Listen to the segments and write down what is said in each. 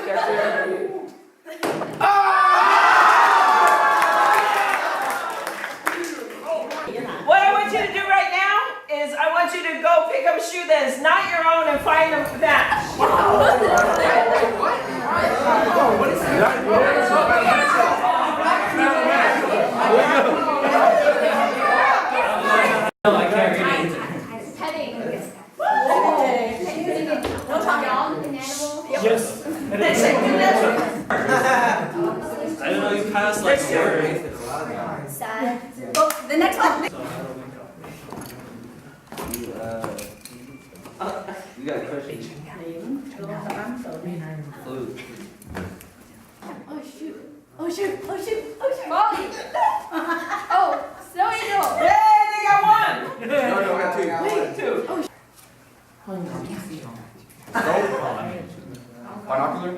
What I want you to do right now is I want you to go pick up a shoe that is not your own and find a match. No, I can't read it. Petting. No talking. Inedible. Yes. I don't know, you passed like word. Sad. Oh, the next one. You got a question? Food. Oh shoot. Oh shoot. Oh shoot. Oh shoot. Molly. Oh, snow angel. Yay, they got one! No, I got two. Two. Binocular?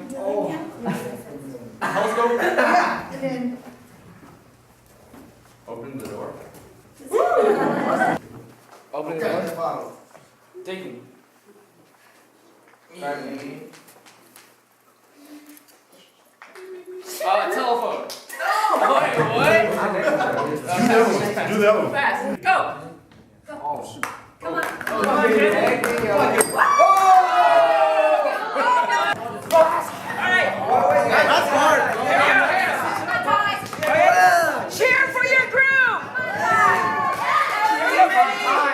Telescope? And then. Open the door. Open the door. Taking. Telephone. Wait, what? Do that one. Fast. Go. Oh, shoot. Come on. Come on, kid. All right. That's hard. Here we go. Cheer for your group. Come on.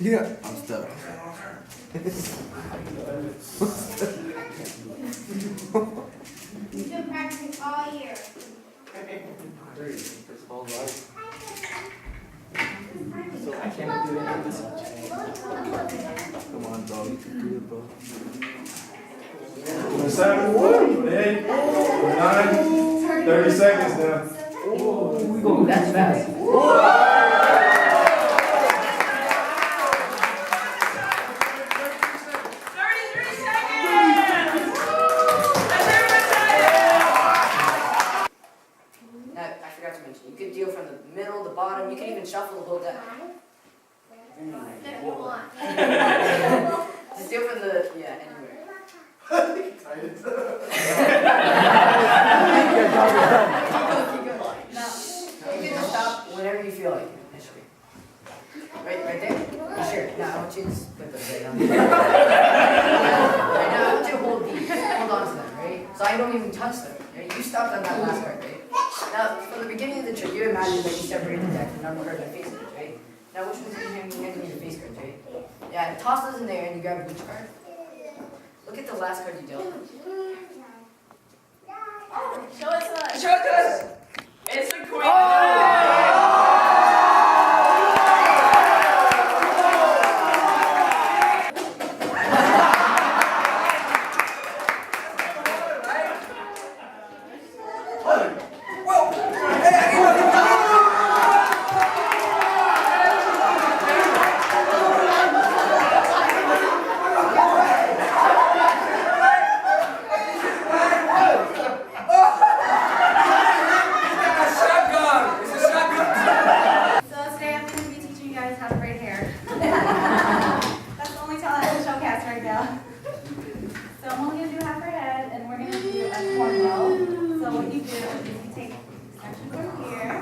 Yeah, I'm stuck. You've been practicing all year. So I can't do any of this. Come on, bro. You can do it, bro. 7, 8, 9, 30 seconds now. We go that fast. 33 seconds. Let's everyone try Now, I forgot to mention, you could deal from the middle, the bottom, you can even shuffle the whole deck. Just deal from the, yeah, anywhere. Keep going. Now, you can just stop whenever you feel like it, initially. Right there? You sure? Now, I want you to just put those right on. Right now, I want you to hold on to them, right? So I don't even touch them, right? You stopped on that last card, right? Now, from the beginning of the trick, you imagine that you separate the deck and number cards are face cards, right? Now, which ones are you handling your face cards, right? Yeah, toss those in there and you grab which card? Look at the last card you dealt. Show it to us. Show it to us. It's the queen. So today I'm going to be teaching you guys how to braid hair. That's the only talent I can showcase right now. So I'm only going to do half her head, and we're going to do a cornrow. So what you do is you take section from here,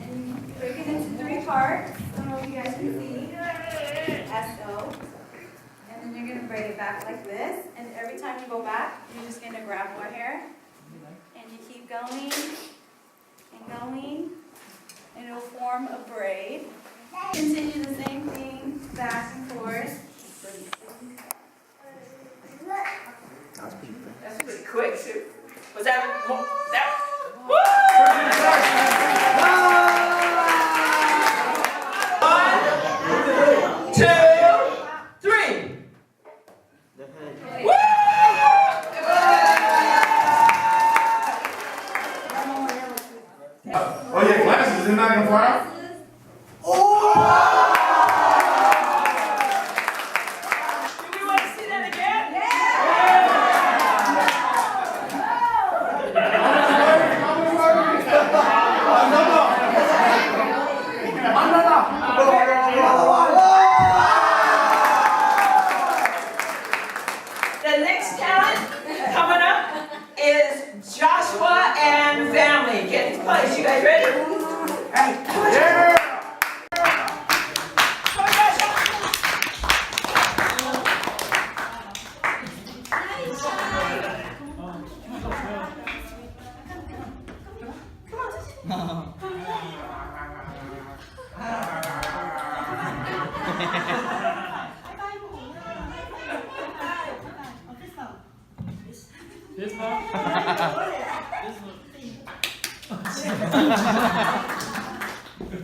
and you break it into 3 parts. I don't know if you guys can see. S-O. And then you're going to braid it back like this. And every time you go back, you're just going to grab more hair. And you keep going and going. And it'll form a braid. Continue the same thing back and forth. This one?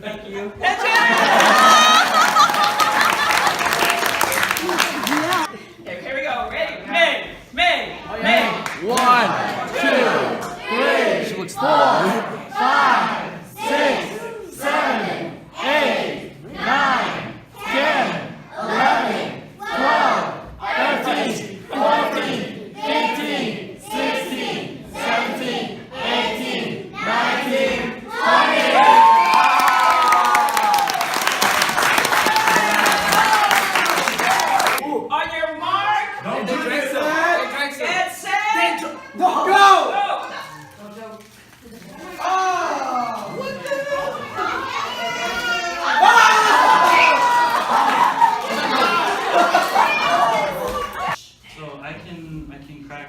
Thank you. Okay, here we go. Ready? May. 1, 2, 3. She looks 4, 5, 6, 7, 8, 9, 10, 11, 12, 13, 14, 15, 16, 17, 18, 19, 20. On your mark, Don't They do drank this. some. They drank some. get set, Go! go! So I can crack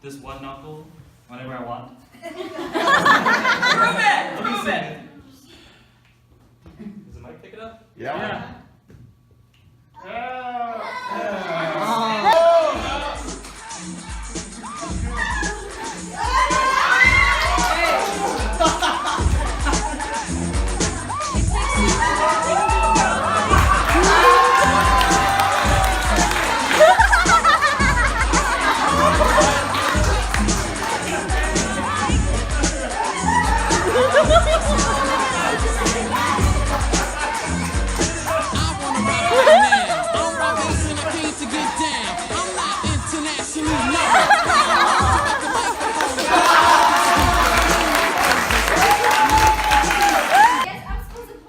this one knuckle whenever I want. Prove it. Does the mic pick it up? Yeah.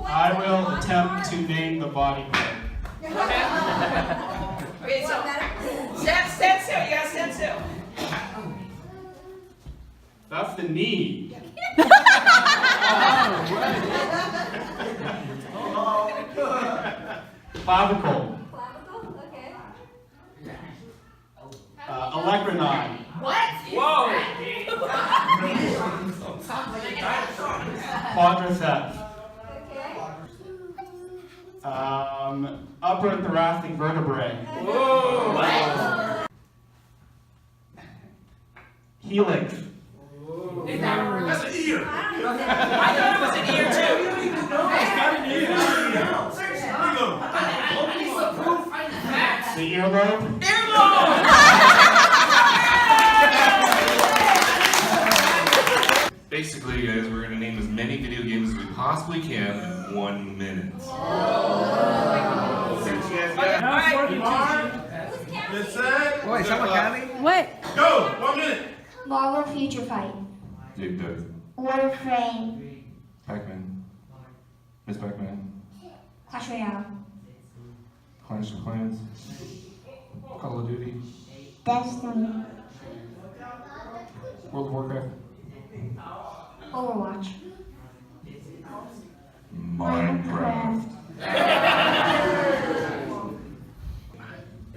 I will attempt to name the body part. Okay, so stand still. You gotta stand still. That's the knee. Clavicle. Olecranon. Whoa. Quadriceps. Upper thoracic vertebrae. What? Helix. That's an ear. I thought it was an ear too. The earlobe. Basically, guys, we're gonna name as many video games as we possibly can in 1 minute. Get set. Wait, someone counting? What? Go. 1 minute. Marvel Future Fight. Dig Dug, Warframe. Pac-Man, Miss Pac-Man, Clash Royale. Clash of Clans, Call of Duty, Destiny. World of Warcraft, Overwatch. Minecraft.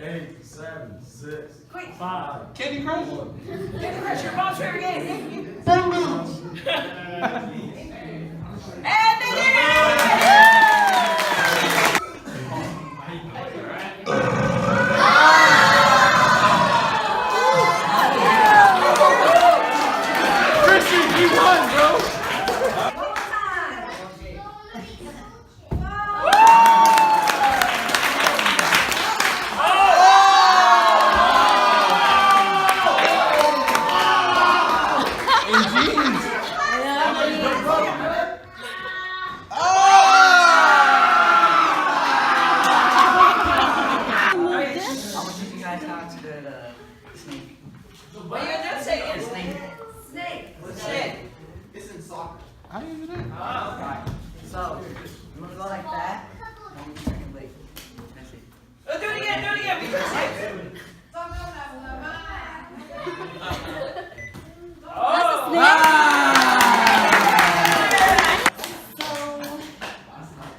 8, 7, 6, Quick. 5. Candy Crush. Candy Crush, your mom's favorite game. Boom Beach. And they did it! Christian, you won, bro! I want to teach you guys how to do the snake. What are you gonna do? Say it. Snake. Snake. How do you do that? Oh, okay. So, you want to go like that? And you turn your leg. That's it. Oh, do it again. We can see it. Oh.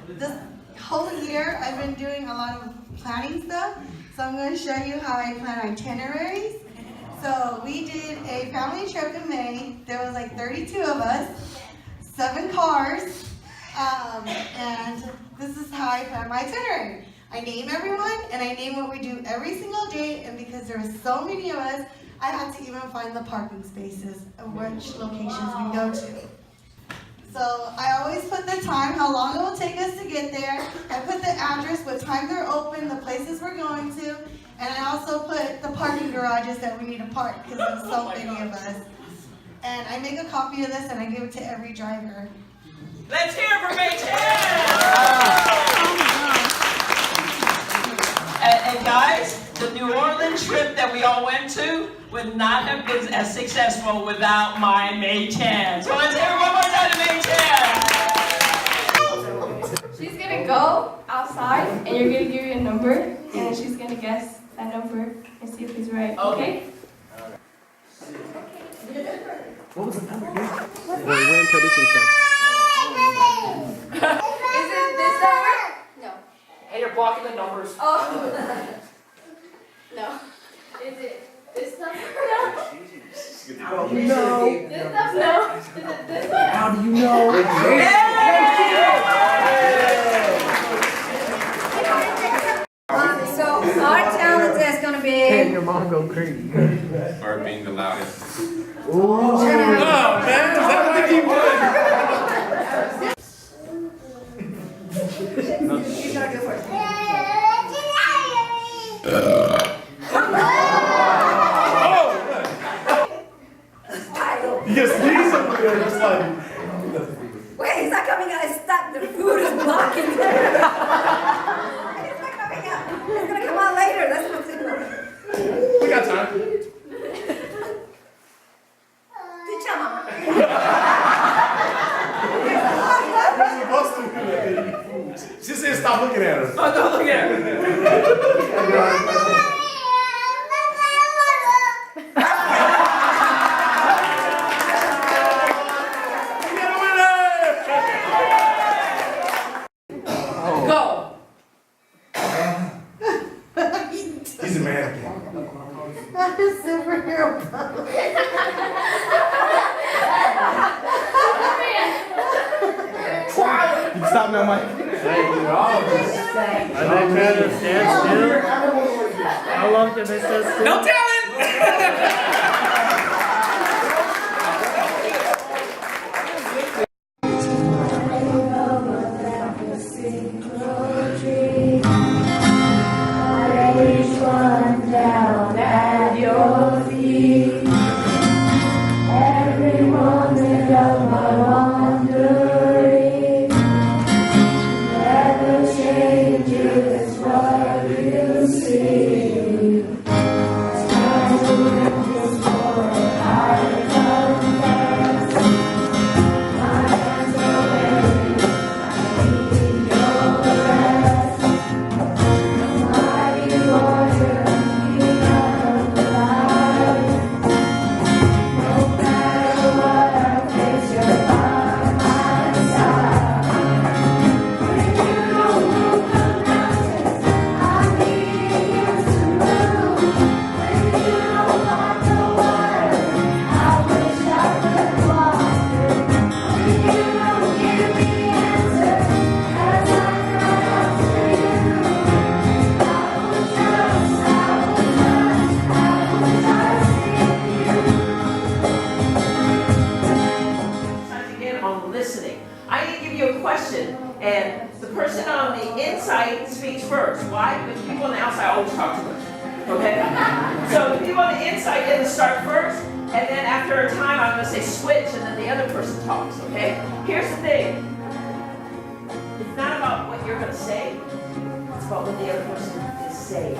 This whole year, I've been doing a lot of planning stuff. So I'm going to show you how I plan itineraries. So we did a family trip in May. There was like 32 of us, 7 cars, and this is how I plan my itinerary. I name everyone and I name what we do every single day, and because there are so many of us, I had to even find the parking spaces of which locations we go to. So I always put the time, how long it will take us to get there. I put the address, what time they're open, the places we're going to, and I also put the parking garages that we need to park because there's so many of us. And I make a copy of this and I give it to every driver. Let's hear it for May 10. And guys, the New Orleans trip that we all went to would not have been as successful without my May 10. So let's hear it one more time to May 10. She's gonna go outside and you're gonna give you a number and then she's gonna guess that number and see if it's right. Okay? What was the number? When tradition said. Is it this number? No. Hey, you're blocking the numbers. Oh. No. Is it this number? No. You know. This number? No. Is it this one? How do you know? So our challenge is gonna be. Hey, your mom go crazy. Or being the loudest. Oh man, is that what they keep doing? You gotta go first. You just sneeze over there, just like. Wait, he's not coming out. Stop. The food is blocking. He's not coming out. He's gonna come out later. That's what's in there. We got time. Teach him. You're supposed to. She said stop looking at her. Oh, don't look at her. Go. He's a mannequin. Not a superhero. You can stop now, Mike. Are they trying to stand still? How long can they stand still? Don't tell him. And the person on the inside speaks first. Why? Because people on the outside always talk too much. Okay? So the people on the inside get to start first, and then after a time I'm going to say switch, and then the other person talks. Okay? Here's the thing. It's not about what you're going to say. It's about what the other person is saying.